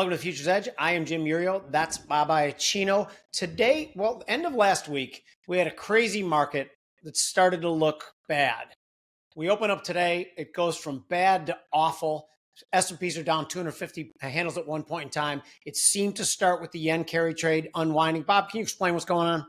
Welcome to the Futures Edge. I am Jim Uriel. That's Baba Chino. Today, well, end of last week, we had a crazy market that started to look bad. We open up today, it goes from bad to awful. S&Ps are down 250 handles at one point in time. It seemed to start with the yen carry trade unwinding. Bob, can you explain what's going on?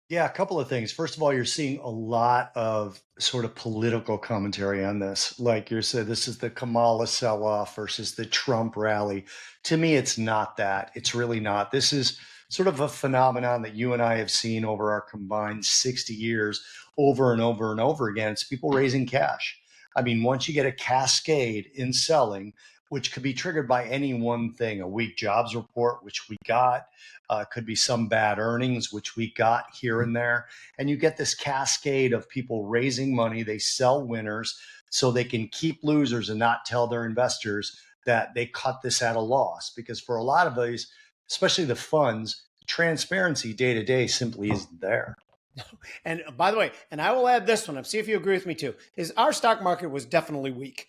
Yeah, a couple of things. First of all, you're seeing a lot of sort of political commentary on this. Like you said, this is the Kamala sell-off versus the Trump rally. To me, it's not that. It's really not. This is sort of a phenomenon that you and I have seen over our combined 60 years over and over and over again. It's people raising cash. I mean, once you get a cascade in selling, which could be triggered by any one thing, a weak jobs report, which we got, could be some bad earnings, which we got here and there. And you get this cascade of people raising money. They sell winners so they can keep losers and not tell their investors that they cut this at a loss. Because for a lot of these, especially the funds, transparency day to day simply isn't there. And by the way, and I will add this one, see if you agree with me too, is our stock market was definitely weak.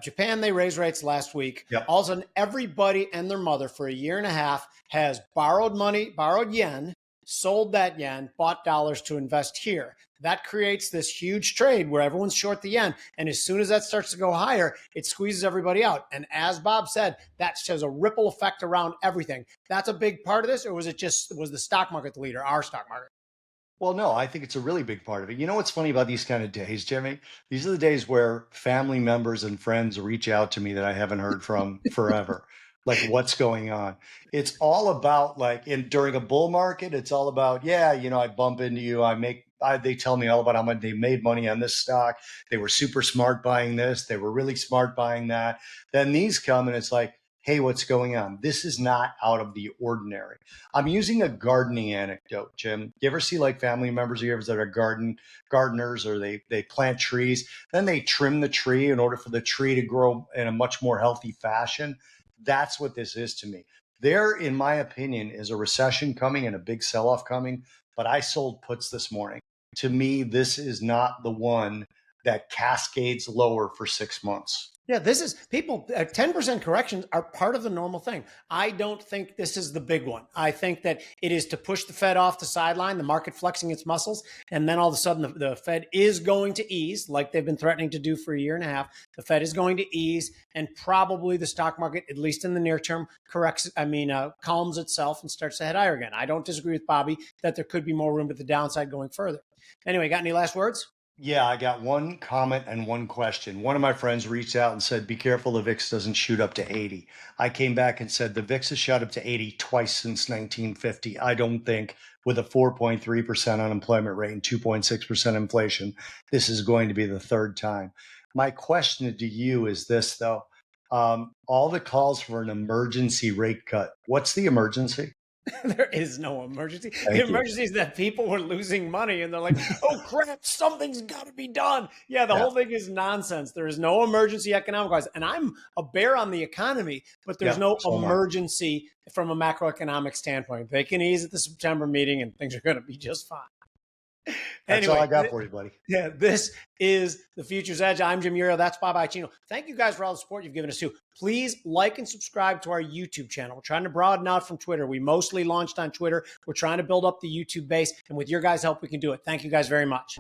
Japan, they raised rates last week. Yep. All of a sudden, everybody and their mother for a year and a half has borrowed money, borrowed yen, sold that yen, bought dollars to invest here. That creates this huge trade where everyone's short the yen. And as soon as that starts to go higher, it squeezes everybody out. And as Bob said, that has a ripple effect around everything. That's a big part of this, or was the stock market the leader, our stock market? Well, no, I think it's a really big part of it. You know what's funny about these kind of days, Jimmy? These are the days where family members and friends reach out to me that I haven't heard from forever. Like, what's going on? It's all about during a bull market, it's all about, yeah, I bump into you. They tell me all about how much they made money on this stock. They were super smart buying this. They were really smart buying that. Then these come and it's like, hey, what's going on? This is not out of the ordinary. I'm using a gardening anecdote, Jim. You ever see family members of yours that are gardeners, or they plant trees, then they trim the tree in order for the tree to grow in a much more healthy fashion? That's what this is to me. There, in my opinion, is a recession coming and a big sell-off coming, but I sold puts this morning. To me, this is not the one that cascades lower for 6 months. Yeah, this is 10% corrections are part of the normal thing. I don't think this is the big one. I think that it is to push the Fed off the sideline, the market flexing its muscles, and then all of a sudden the Fed is going to ease, like they've been threatening to do for a year and a half. The Fed is going to ease, and probably the stock market, at least in the near term, calms itself and starts to head higher again. I don't disagree with Bobby that there could be more room to the downside going further. Anyway, got any last words? Yeah, I got one comment and one question. One of my friends reached out and said, be careful the VIX doesn't shoot up to 80. I came back and said, the VIX has shot up to 80 twice since 1950. I don't think with a 4.3% unemployment rate and 2.6% inflation, this is going to be the third time. My question to you is this, though. All the calls for an emergency rate cut. What's the emergency? There is no emergency. The emergency is that people were losing money and they're like, oh crap, something's got to be done. Yeah, the whole thing is nonsense. There is no emergency economic-wise. And I'm a bear on the economy, but there's no emergency from a macroeconomic standpoint. They can ease at the September meeting and things are going to be just fine. That's all I got for you, buddy. Yeah, this is the Futures Edge. I'm Jim Uriel. That's Bob Chino. Thank you guys for all the support you've given us too. Please like and subscribe to our YouTube channel. We're trying to broaden out from Twitter. We mostly launched on Twitter. We're trying to build up the YouTube base, and with your guys' help, we can do it. Thank you guys very much.